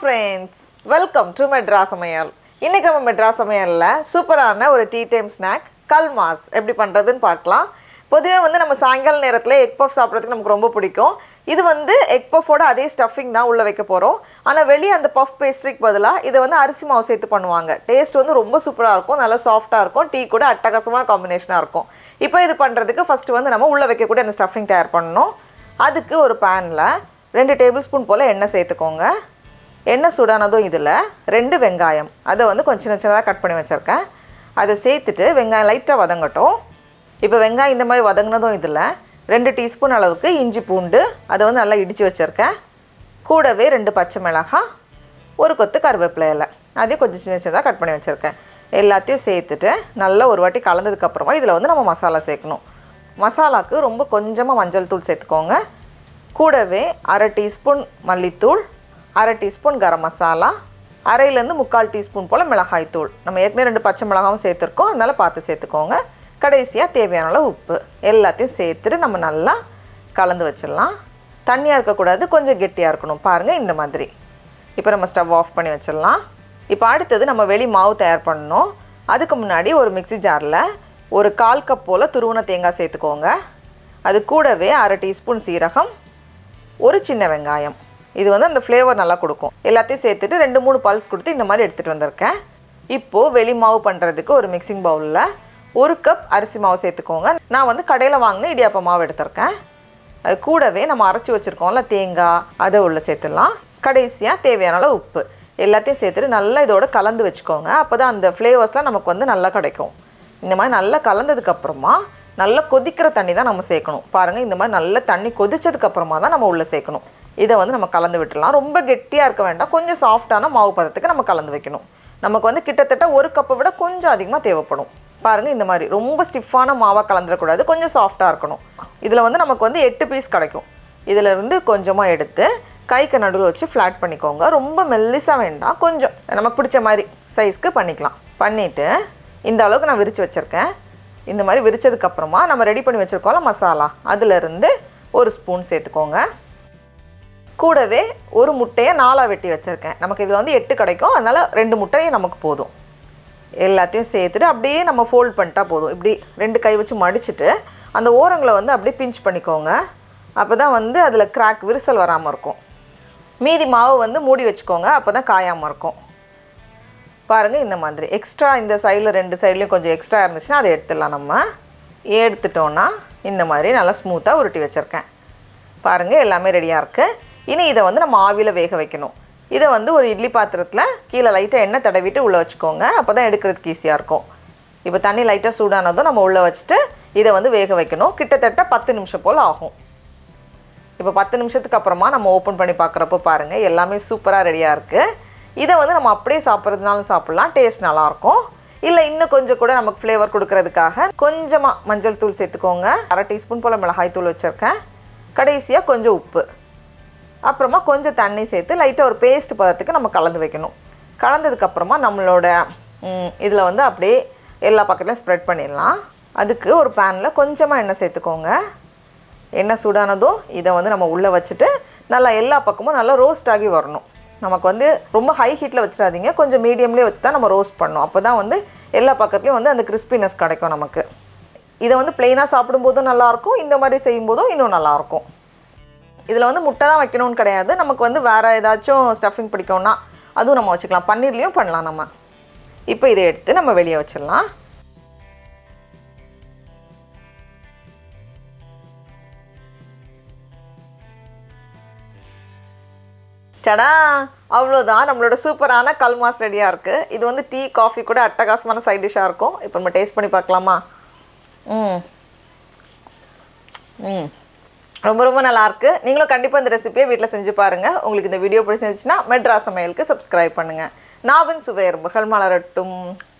friends, welcome to Madras Samayal. இன்னைக்கு நம்ம Madras Samayalல சூப்பரான ஒரு டீ டைம் ஸ்நாக் Kalmas எப்படி பண்றதுன்னு பார்க்கலாம். பொதுவே வந்து நம்ம சாயங்கால நேரத்துல எக் பஃப் சாப்பிடுறதுக்கு நமக்கு ரொம்ப பிடிக்கும். இது வந்து எக் பஃபோட அதே ஸ்டஃபிங் தான் உள்ள வைக்க போறோம். ஆனா வெளிய அந்த பஃப் பேஸ்ட்ரிக்கு பதிலா இத வந்து அரிசி மாவு சேர்த்து பண்ணுவாங்க. டேஸ்ட் வந்து ரொம்ப சூப்பரா இருக்கும், நல்லா சாஃப்ட்டா இருக்கும், டீ கூட அட்டகாசமான காம்பினேஷனா இருக்கும். இப்போ இது பண்றதுக்கு ஃபர்ஸ்ட் வந்து நம்ம உள்ள வைக்க கூடிய அந்த ஸ்டஃபிங் தயார் பண்ணனும். அதுக்கு ஒரு panல 2 டேபிள்ஸ்பூன் போல எண்ணெய் சேர்த்துக்கோங்க. எண்ணெய் சூடானதும் இதில் 2 வெங்காயம் அதை வந்து கொஞ்சம் சின்னதாக கட் பண்ணி வச்சுருக்கேன். அதை சேர்த்துட்டு வெங்காயம் லைட்டாக வதங்கட்டும். இப்போ வெங்காயம் இந்த மாதிரி வதங்கினதும் இதில் 2 டீஸ்பூன் அளவுக்கு இஞ்சி பூண்டு அதை வந்து நல்லா இடித்து வச்சுருக்கேன். கூடவே 2 பச்சை மிளகாய், ஒரு கொத்து கருவேப்பிலை இலை அதையும் கொஞ்சம் சின்னதாக கட் பண்ணி வச்சுருக்கேன். எல்லாத்தையும் சேர்த்துட்டு நல்லா ஒரு வாட்டி கலந்ததுக்கப்புறமா இதில் வந்து நம்ம மசாலா சேர்க்கணும். மசாலாவுக்கு ரொம்ப கொஞ்சமாக மஞ்சள் தூள் சேர்த்துக்கோங்க. கூடவே 1/2 டீஸ்பூன் மல்லித்தூள், 1/2 டீஸ்பூன் கரம் மசாலா, 1/2லேருந்து 3/4 டீஸ்பூன் போல் மிளகாய் தூள். நம்ம ஏற்கனவே 2 பச்சை மிளகாவும் சேர்த்துருக்கோம், அதனால் பார்த்து சேர்த்துக்கோங்க. கடைசியாக தேவையான அளவு உப்பு எல்லாத்தையும் சேர்த்துட்டு நம்ம நல்லா கலந்து வச்சிடலாம். தண்ணியாக இருக்கக்கூடாது, கொஞ்சம் கெட்டியாக இருக்கணும். பாருங்கள் இந்த மாதிரி. இப்போ நம்ம ஸ்டவ் ஆஃப் பண்ணி வச்சிடலாம். இப்போ அடுத்தது நம்ம வெளி மாவு தயார் பண்ணணும். அதுக்கு முன்னாடி ஒரு மிக்ஸி ஜாரில் ஒரு 1/4 கப் போல் துருவன தேங்காய் சேர்த்துக்கோங்க. அது கூடவே 1/2 டீஸ்பூன் சீரகம், ஒரு சின்ன வெங்காயம், இது வந்து அந்த ஃப்ளேவர் நல்லா கொடுக்கும். எல்லாத்தையும் சேர்த்துட்டு 2-3 பல்ஸ் கொடுத்து இந்த மாதிரி எடுத்துகிட்டு வந்திருக்கேன். இப்போது வெளி மாவு பண்ணுறதுக்கு ஒரு மிக்சிங் பவுலில் 1 கப் அரிசி மாவு சேர்த்துக்கோங்க. நான் வந்து கடையில் வாங்கின இடியாப்ப மாவு எடுத்திருக்கேன். அது கூடவே நம்ம அரைச்சி வச்சுருக்கோம்ல தேங்காய், அதை உள்ளே சேர்த்துடலாம். கடைசியாக தேவையான அளவு உப்பு எல்லாத்தையும் சேர்த்துட்டு நல்லா இதோட கலந்து வச்சுக்கோங்க. அப்போ தான் அந்த ஃப்ளேவர்ஸ்லாம் நமக்கு வந்து நல்லா கிடைக்கும். இந்த மாதிரி நல்லா கலந்ததுக்கப்புறமா நல்லா கொதிக்கிற தண்ணி தான் நம்ம சேர்க்கணும். பாருங்கள் இந்த மாதிரி நல்லா தண்ணி கொதிச்சதுக்கப்புறமா தான் நம்ம உள்ளே சேர்க்கணும். இதை வந்து நம்ம கலந்து விட்டுடலாம். ரொம்ப கெட்டியாக இருக்க வேண்டாம், கொஞ்சம் சாஃப்டான மாவு பதத்துக்கு நம்ம கலந்து வைக்கணும். நமக்கு வந்து கிட்டத்தட்ட 1 கப்பை விட கொஞ்சம் அதிகமாக தேவைப்படும். பாருங்கள் இந்த மாதிரி ரொம்ப ஸ்டிஃபான மாவாக கலந்துடக்கூடாது, கொஞ்சம் சாஃப்டாக இருக்கணும். இதில் வந்து நமக்கு வந்து 8 பீஸ் கிடைக்கும். இதிலேருந்து கொஞ்சமாக எடுத்து கைக்கு நடுவில் வச்சு ஃப்ளாட் பண்ணிக்கோங்க. ரொம்ப மெல்லிசாக வேண்டாம், கொஞ்சம் நமக்கு பிடிச்ச மாதிரி சைஸ்க்கு பண்ணிக்கலாம். பண்ணிவிட்டு இந்த அளவுக்கு நான் விரித்து வச்சுருக்கேன். இந்த மாதிரி விரித்ததுக்கப்புறமா நம்ம ரெடி பண்ணி வச்சுருக்கோம்ல மசாலா, அதிலேருந்து 1 ஸ்பூன் சேர்த்துக்கோங்க. கூடவே ஒரு முட்டையை 4ஆக வெட்டி வச்சுருக்கேன். நமக்கு இதில் வந்து 8 கிடைக்கும், அதனால் 2 முட்டையும் நமக்கு போதும். எல்லாத்தையும் சேர்த்துட்டு அப்படியே நம்ம ஃபோல்ட் பண்ணிட்டா போதும். இப்படி 2 கை வச்சு மடிச்சுட்டு அந்த ஓரங்களை வந்து அப்படியே பிஞ்ச் பண்ணிக்கோங்க. அப்போ தான் வந்து அதில் கிராக் விரிசல் வராமல் இருக்கும். மீதி மாவு வந்து மூடி வச்சுக்கோங்க, அப்போ தான் காயாமல் இருக்கும். பாருங்கள் இந்த மாதிரி எக்ஸ்ட்ரா இந்த சைடில் 2 சைட்லேயும் கொஞ்சம் எக்ஸ்ட்ரா இருந்துச்சுன்னா அதை எடுத்துடலாம். நம்ம எடுத்துட்டோன்னா இந்த மாதிரி நல்லா ஸ்மூத்தாக உருட்டி வச்சுருக்கேன். பாருங்கள் எல்லாமே ரெடியாக இருக்குது. இனி இதை வந்து நம்ம ஆவியில் வேக வைக்கணும். இதை வந்து ஒரு இட்லி பாத்திரத்தில் கீழே லைட்டாக எண்ணெய் தடவிட்டு உள்ளே வச்சுக்கோங்க. அப்போ தான் எடுக்கிறதுக்கு ஈஸியாக இருக்கும். இப்போ தண்ணி லைட்டாக சூடானதும் நம்ம உள்ளே வச்சுட்டு இதை வந்து வேக வைக்கணும். கிட்டத்தட்ட 10 நிமிஷம் போல் ஆகும். இப்போ 10 நிமிஷத்துக்கு அப்புறமா நம்ம ஓப்பன் பண்ணி பார்க்குறப்போ பாருங்கள் எல்லாமே சூப்பராக ரெடியாக இருக்குது. இதை வந்து நம்ம அப்படியே சாப்பிட்றதுனாலும் சாப்பிட்லாம், டேஸ்ட் நல்லாயிருக்கும். இல்லை இன்னும் கொஞ்சம் கூட நமக்கு ஃப்ளேவர் கொடுக்கறதுக்காக கொஞ்சமாக மஞ்சள் தூள் சேர்த்துக்கோங்க. 1/2 டீஸ்பூன் போல் மிளகாய் தூள் வச்சுருக்கேன். கடைசியாக கொஞ்சம் உப்பு, அப்புறமா கொஞ்சம் தண்ணி சேர்த்து லைட்டாக ஒரு பேஸ்ட் பதத்துக்கு நம்ம கலந்து வைக்கணும். கலந்ததுக்கப்புறமா நம்மளோட இதில் வந்து அப்படியே எல்லா பக்கத்துலையும் ஸ்ப்ரெட் பண்ணிடலாம். அதுக்கு ஒரு பேனில் கொஞ்சமாக எண்ணெய் சேர்த்துக்கோங்க. எண்ணெய் சூடானதும் இதை வந்து நம்ம உள்ளே வச்சுட்டு நல்லா எல்லா பக்கமும் நல்லா ரோஸ்ட் ஆகி வரணும். நமக்கு வந்து ரொம்ப ஹை ஹீட்டில் வச்சிடாதீங்க, கொஞ்சம் மீடியம்லேயே வச்சு தான் நம்ம ரோஸ்ட் பண்ணணும். அப்போ தான் வந்து எல்லா பக்கத்துலேயும் வந்து அந்த கிறிஸ்பினஸ் கிடைக்கும் நமக்கு. இதை வந்து ப்ளெயினாக சாப்பிடும்போதும் நல்லாயிருக்கும், இந்த மாதிரி செய்யும்போதும் இன்னும் நல்லாயிருக்கும். இதில் வந்து முட்டை தான் வைக்கணும்னு கிடையாது, நமக்கு வந்து வேறு ஏதாச்சும் ஸ்டஃபிங் பிடிக்கும்னா அதுவும் நம்ம வச்சுக்கலாம். பன்னீர்லேயும் பண்ணலாம் நம்ம. இப்போ இதை எடுத்து நம்ம வெளியே வச்சிடலாம். சடா, அவ்வளோதான், நம்மளோட சூப்பரான கல்மாஸ் ரெடியாக இருக்குது. இது வந்து டீ காஃபி கூட அட்டகாசமான சைட் டிஷ்ஷாக இருக்கும். இப்போ நம்ம டேஸ்ட் பண்ணி பார்க்கலாமா? ரொம்ப ரொம்ப நல்லாயிருக்கு. நீங்களும் கண்டிப்பாக இந்த ரெசிபியை வீட்டில் செஞ்சு பாருங்கள். உங்களுக்கு இந்த வீடியோ பிடிச்சிருந்துச்சுன்னா மெட்ராஸ் சமையலுக்கு சப்ஸ்கிரைப் பண்ணுங்கள். நாவின் சுவை எறும்புகள் மலரட்டும்.